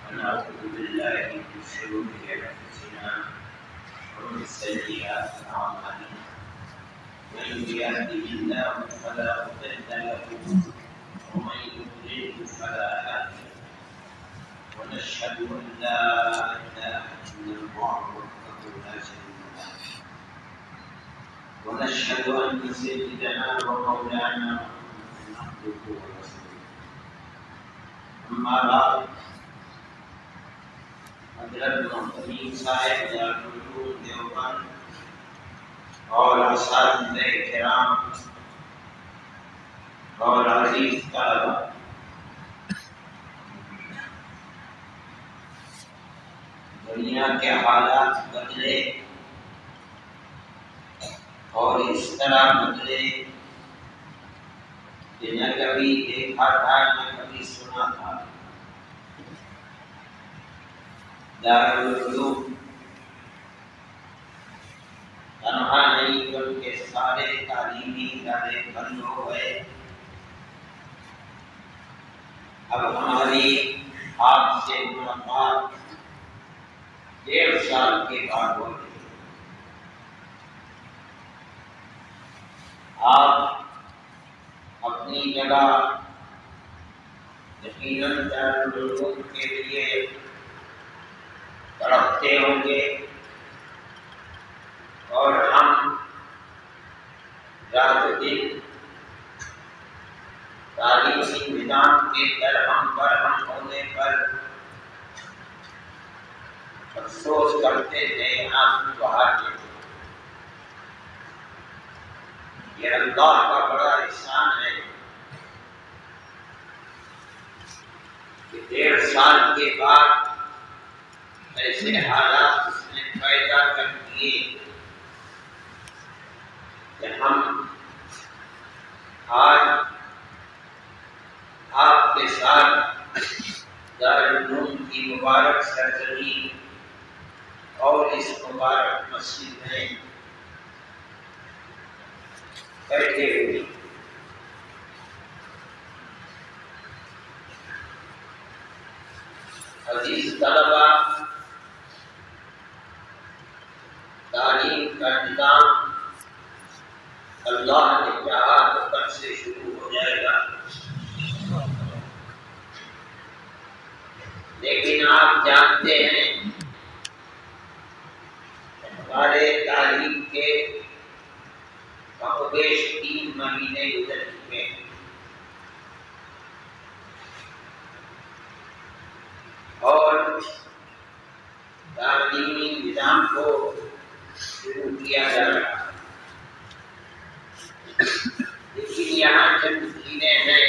ونعوذ بالله من شرور أنفسنا ومن سيئات أعمالنا من يهده الله فلا مضل له ومن يضلل فلا هادي له ونشهد أن لا إله إلا الله وحده لا شريك له ونشهد أن سيدنا ومولانا محمدا عبده ورسوله أما بعد حضرت محترم صاحب دارالعلوم دیوبند اور اساتذہ کرام اور عزیز طلبہ، دنیا کے حالات بدلے اور اس طرح بدلے کہ نہ کبھی دیکھا تھا نہ کبھی سنا تھا۔ دارالعلوم تنہا نہیں بلکہ سارے تعلیمی ادارے بند ہو گئے۔ اب ہماری آپ سے ملاقات 1.5 سال کے بعد ہو رہی ہے۔ آپ اپنی جگہ یقیناً دارالعلوم کے لیے تڑپتے ہوں گے اور ہم رات دن تعلیمی نظام کے درہم برہم ہونے پر افسوس کرتے تھے، آنسو بہاتے تھے۔ یہ اللہ کا بڑا احسان ہے کہ 1.5 سال کے بعد ایسے حالات اس نے پیدا کر دیے کہ ہم آج آپ کے ساتھ دارالعلوم کی مبارک سرزمین اور اس مبارک مسجد میں بیٹھے ہوئے۔ عزیز طلبہ، تعلیم کا نظام اللہ نے چاہا تو کل سے شروع ہو جائے گا، لیکن آپ جانتے ہیں ہمارے تعلیم کے کم و بیش 3 مہینے گزر چکے ہیں اور تعلیمی نظام کو شروع کیا جا رہا ہے، لیکن یہاں چند چیزیں ہیں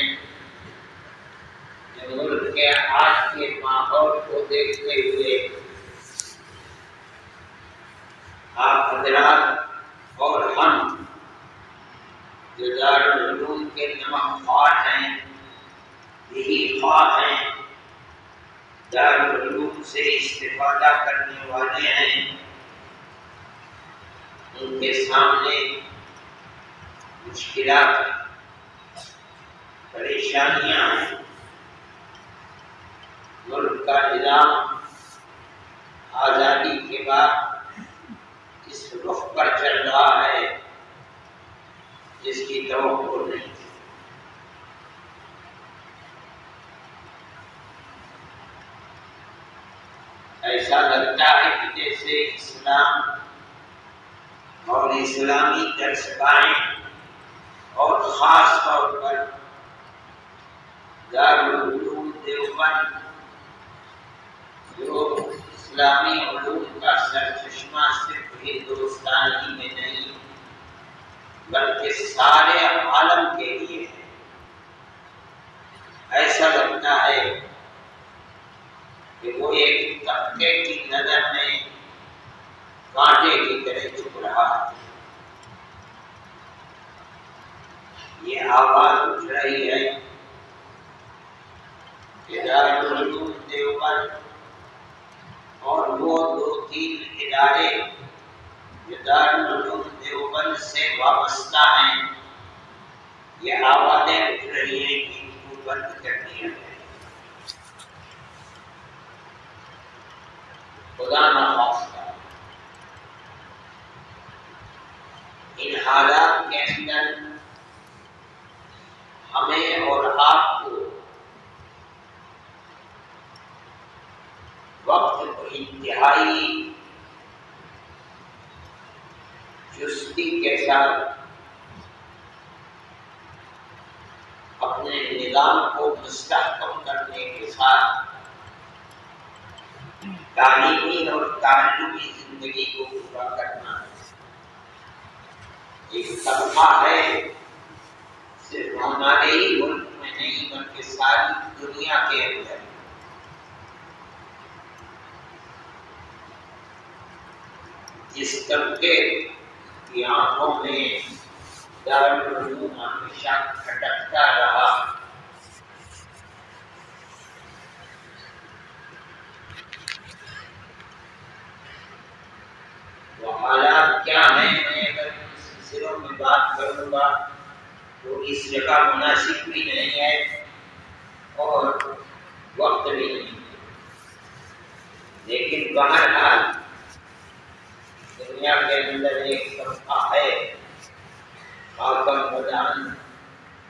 جو ملک کے آج کے ماحول کو دیکھتے ہوئے آپ حضرات اور ہم جو دارالعلوم کے نمکخوار ہیں، یہی خواہ ہیں، دارالعلوم سے استفادہ کرنے والے ہیں، ان کے سامنے مشکلات ہیں، پریشانیاں ہیں۔ ملک کا نظام آزادی کے بعد اس رخ پر چل رہا ہے جس کی توقع نہیں تھی۔ ایسا لگتا ہے کہ جیسے اسلام اور اسلامی درسگاہیں اور خاص طور پر دارالعلوم دیوبند جو اسلامی علوم کا سرچشمہ صرف ہندوستان ہی میں نہیں بلکہ سارے عالم کے لیے ہے، ایسا لگتا ہے کہ وہ ایک طبقے کی نظر میں کانٹے کی طرح چپ رہا ہے۔ یہ آواز اٹھ رہی ہے کہ دارالعلوم دیوبند اور وہ 2-3 ادارے جو دارالعلوم دیوبند سے وابستہ ہیں، یہ آوازیں اٹھ رہی ہیں کہ ان کو بند کر دیا جائے۔ انتہائی چستی کے ساتھ اپنے نظام کو مستحکم کرنے کے ساتھ تعلیمی اور تعلیمی زندگی کو پورا کرنا ایک طبقہ ہے، صرف ہمارے ہی ملک میں نہیں بلکہ ساری دنیا کے اندر۔ جس طبقے کی آنکھوں میں دارالعلوم ہمیشہ کھٹکتا رہا، وہ حالات کیا ہیں میں اگر ان سلسلوں میں بات کروں گا تو اس جگہ مناسب بھی نہیں ہے اور وقت بھی نہیں ہے، لیکن بہرحال دنیا کے اندر ایک طبقہ ہے خاکم بدان،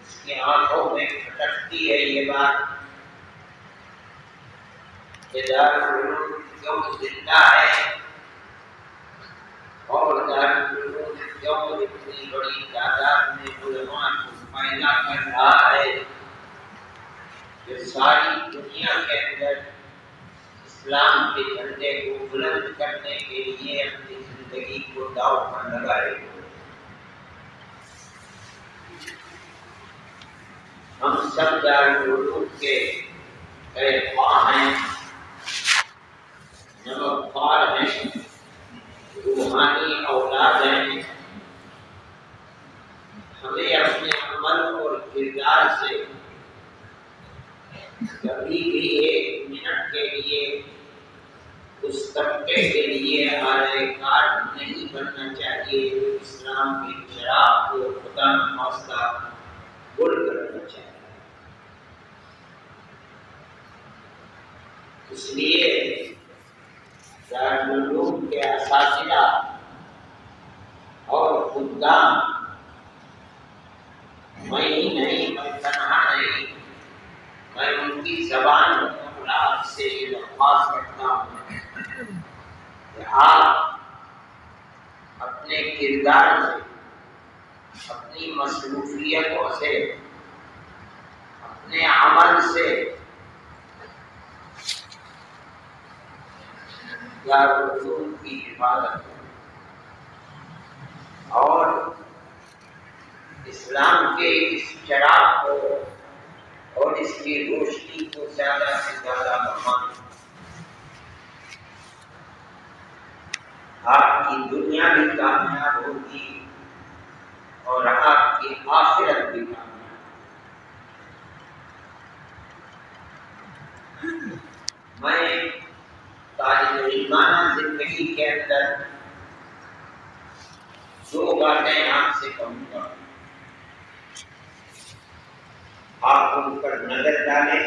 اس کی آنکھوں میں کھٹکتی ہے یہ بات کہ دارالعلوم کیوں زندہ ہے اور دارالعلوم کیوں اتنی بڑی تعداد میں علماء کو پیدا کر رہا ہے کہ ساری دنیا کے اندر اسلام کے جھنڈے کو بلند کرنے کے لیے اپنی زندگی کو داؤ پر لگائے۔ ہم سب دارالعلوم کے خواہ ہیں، نمکخوار ہیں، روحانی اولاد ہیں۔ ہمیں اپنے عمل اور کردار سے کبھی بھی ایک منٹ کے لیے اس طبقے کے لیے اعلی کار نہیں بننا چاہیے جو اسلام کے چراغ کو خدا نخواستہ گل کرنا چاہیے۔ اس لیے دارالعلوم کے اساتذہ اور خدام، میں ہی نہیں، میں تنہا نہیں، میں ان کی زبان مبارک سے یہ درخواست کرتا ہوں کہ آپ اپنے کردار سے، اپنی مصروفیتوں سے، اپنے عمل سے دارالعلوم کی حفاظت اور اسلام کے اس چراغ کو اور اس کی روشنی کو زیادہ سے زیادہ بڑھائیں۔ آپ کی دنیا بھی کامیاب ہوگی اور آپ کی آخرت بھی کامیاب۔ میں طالب علمانہ زندگی کے اندر دو باتیں آپ سے کہوں گا، آپ ان پر نظر ڈالیں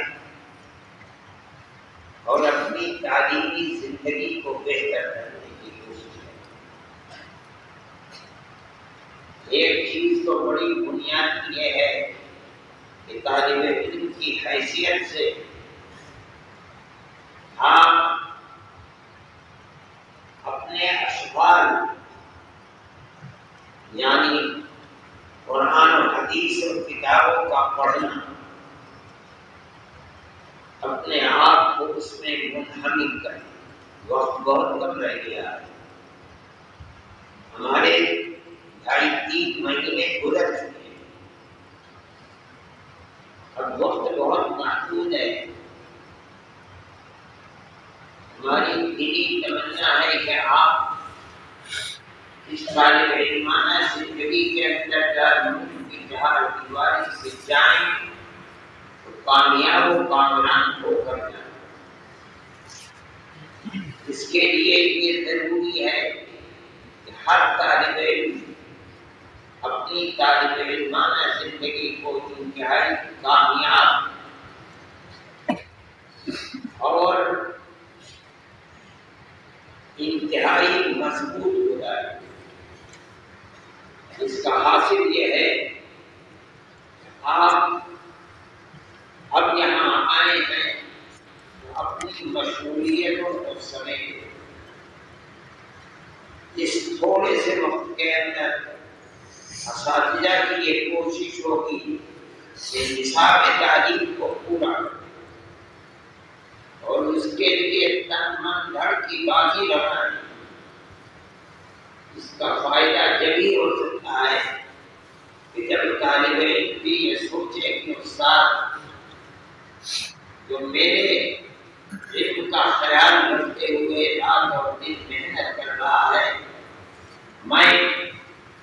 اور اپنی تعلیمی زندگی کو بہتر کرنے کی کوشش کریں۔ ایک چیز تو بڑی بنیادی یہ ہے کہ طالب علم کی حیثیت سے آپ اپنے اشعار یعنی قرآن و حدیث اور کتابوں کا پڑھنا اپنے آپ کو اس میں منہمک کریں۔ وقت بہت کم رہ گیا ہے، ہمارے 2.5-3 مہینے گزر چکے ہیں، اب وقت بہت محدود ہے۔ ہماری دلی تمنا ہے کہ آپ اس طالب علمانہ زندگی کے اندر دارالعلوم کی چہار دیواری سے جائیں تو کامیاب و کامران ہو کر جائیں۔ اس کے لیے یہ ضروری ہے کہ ہر طالب علم اپنی طالب علمانہ زندگی کو انتہائی کامیاب اور انتہائی مضبوط گزارے۔ اس کا حاصل یہ ہے کہ آپ اب یہاں آئے ہیں تو اپنی کی مشغولیتوں کو سمیٹ اس تھوڑے سے وقت کے اندر اساتذہ کی یہ کوشش ہوگی کہ نصاب تعلیم کو پورا کریں اور اس کے لیے تن من دھڑ کی بازی لگائیں۔ اس کا فائدہ جبھی ہو سکتا ہے کہ جب طالب علم بھی یہ سوچے کہ استاد جو میرے علم کا خیال رکھتے ہوئے رات اور دن محنت کر رہا ہے، میں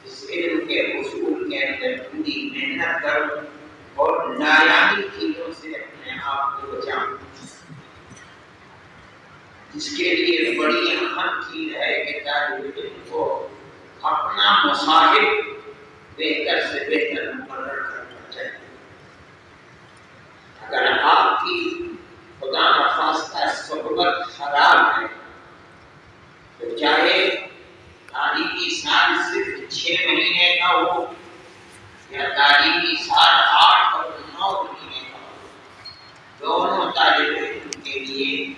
اس علم کے حصول کے اندر پوری محنت کروں اور نایابی چیزوں سے اپنے آپ کو بچاؤں۔ اس کے لیے بڑی اہم چیز ہے کہ طالب علم کو اپنا مصاحب بہتر سے بہتر مقرر کرنا چاہیے۔ اگر آپ کی خدا نخواستہ صحبت خراب ہے تو چاہے تعلیمی سال صرف 6 مہینے کا ہو یا تعلیمی سال 8 اور 9 مہینے کا ہو، دونوں طالب علم کے لیے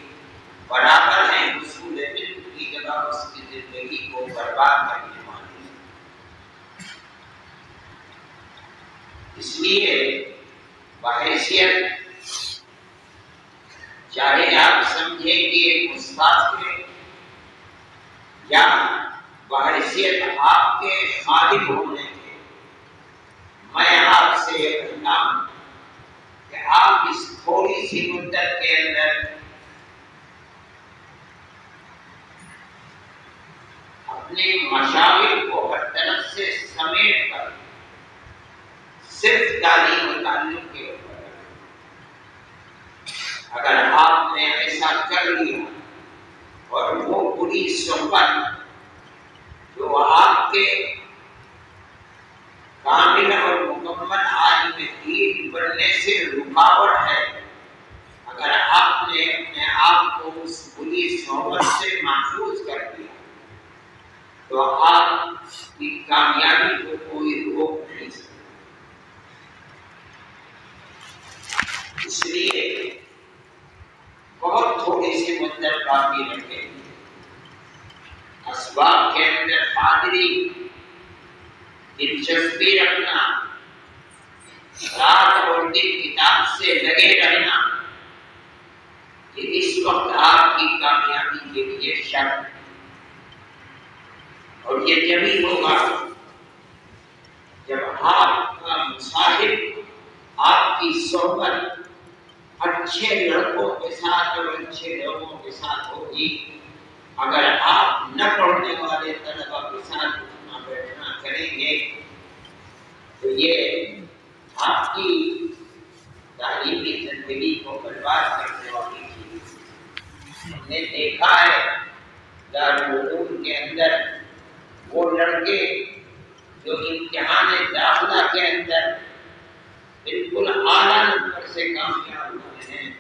برابر ہیں حصول علم کی جگہ اس کی زندگی کو برباد کرنے والی ہے۔ اس لیے بحیثیت چاہے آپ سمجھیں کہ ایک استاد کے یا بحیثیت آپ کے خادم ہونے کے، میں آپ سے یہ کہتا ہوں کہ آپ اس تھوڑی سی مدت کے اندر اپنے مشاغل کو ہر طرف سے سمیٹ کر صرف تعلیم و تعلیم کے اوپر، اگر آپ نے ایسا کر لیا اور وہ بری صحبت جو آپ کے کامل اور مکمل عالم دین بننے سے رکاوٹ ہے، اگر آپ نے اپنے آپ کو اس بری صحبت سے محفوظ کر دیا تو آپ کی کامیابی کو کوئی روک نہیں سکتا۔ اس لیے بہت تھوڑی سی مدت باقی رکھے، اسباب کے اندر حاضری، دلچسپی رکھنا، رات اور دن کتاب سے لگے رہنا، یہ اس وقت آپ کی کامیابی کے لیے شرط ہے۔ اور یہ جبھی ہوگا جب آپ کا مصاحب، آپ کی صحبت اچھے لڑکوں کے ساتھ اور اچھے لوگوں کے ساتھ ہوگی۔ اگر آپ نہ پڑھنے والے طلبا کے ساتھ اٹھنا بیٹھنا کریں گے تو یہ آپ کی تعلیمی زندگی کو برباد کرنے والی چیز۔ ہم نے دیکھا ہے دارالعلوم کے اندر وہ لڑکے جو امتحان داخلہ کے اندر بالکل اعلیٰ نمبر سے کامیاب ہوئے ہیں،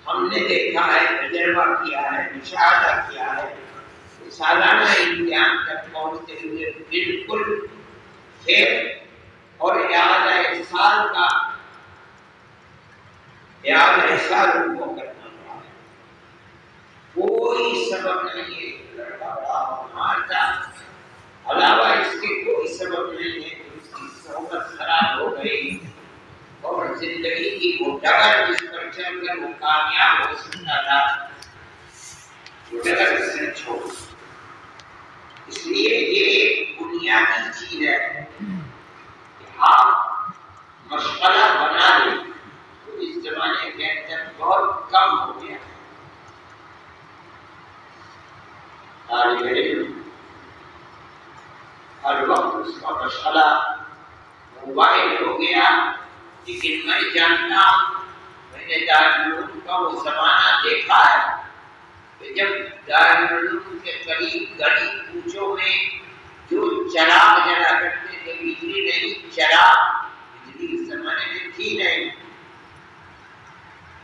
ہم نے دیکھا ہے، تجربہ کیا ہے، مشاہدہ کیا ہے، سالانہ امتحان تک پہنچتے ہوئے بالکل فیل اور اعادہ سال ان کو کرنا پڑا ہے۔ کوئی سبب نہیں ہے لڑکا بڑا ہونہار تھا، علاوہ اس کے کوئی سبب نہیں ہے کہ اس کی صحبت خراب ہو گئی اور زندگی کی وہ ڈگر جس پر چل کر وہ کامیاب ہو سکتا تھا وہ ڈگر اس نے چھوڑ۔ اس لیے یہ ایک بنیادی چیز ہے کہ آپ مشغلہ بنا لیں تو اس زمانے کے اندر بہت کم ہو گیا۔ طالب علم ہر وقت اس کا مشغلہ موبائل ہو گیا، لیکن میں جانتا ہوں، میں نے دارالعلوم کا وہ زمانہ دیکھا ہے کہ جب دارالعلوم کے قریب گلی کوچوں میں جو چراغ جلا کرتے تھے، بجلی نہیں، چراغ، بجلی اس زمانے میں تھی نہیں،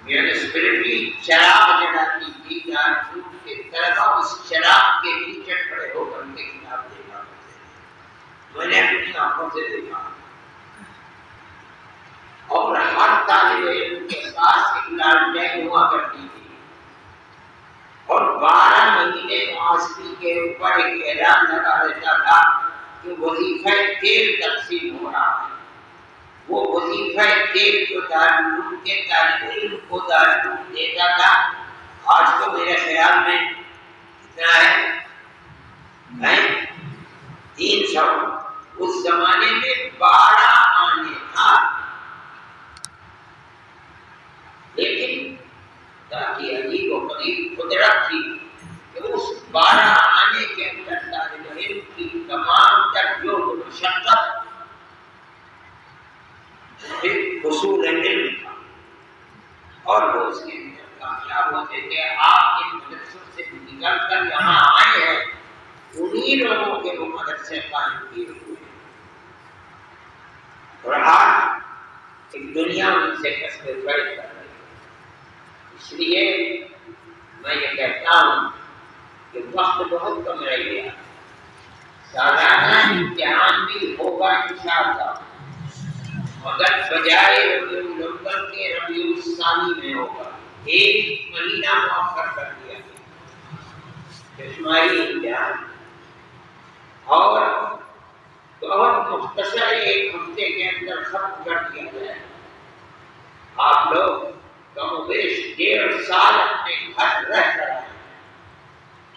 میونسپلٹی چراغ جلاتی تھی، دارالعلوم کے طلبا اس چراغ کے نیچے کھڑے ہو کر کے کتاب دیکھا کرتے تھے۔ میں نے اپنی آنکھوں سے دیکھا اور ہر طالب علم کے پاس ایک لالٹین ہوا کرتی تھی کے اوپر ایک اعلان لگا دیتا تھا کہ وظیفہ تیل تقسیم ہو رہا ہے. وہ وظیفہ تیل جو دارالعلوم کے طالب علم کو دارالعلوم دیتا تھا، آج تو میرے خیال میں کتنا ہے 300. اس زمانے میں 12 آنے تھا. لیکن تاکہ عجیب و غریب قدرت تھی کہ اس 12 آنے کے اندر طالب علم کی تمام تر جو مشقت حصول علم تھا اور وہ اس کے اندر کامیاب ہوتے تھے. آپ ان مدرسوں سے نکل کر یہاں آئے ہیں، انہی لوگوں کے وہ مدرسے قائم کیے ہوئے ہیں اور آج ایک دنیا ان سے کسب فیض کر رہی ہے. اس لیے میں یہ کہتا ہوں کہ وقت بہت کم رہ گیا. سالانہ امتحان بھی ہوگا انشاءاللہ، مگر بجائے ربیع الاول کے ربیع الثانی میں ہوگا. 1 مہینہ مؤخر کر دیا گیا شماری امتحان، اور بہت مختصر 1 ہفتے کے اندر ختم کر دیا گیا. آپ لوگ کم و بیش 1.5 سال اپنے گھر رہ کر آئے.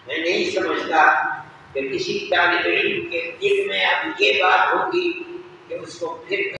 میں نہیں سمجھتا کہ کسی طالب علم کے دل میں اب یہ بات ہوگی کہ اس کو پھر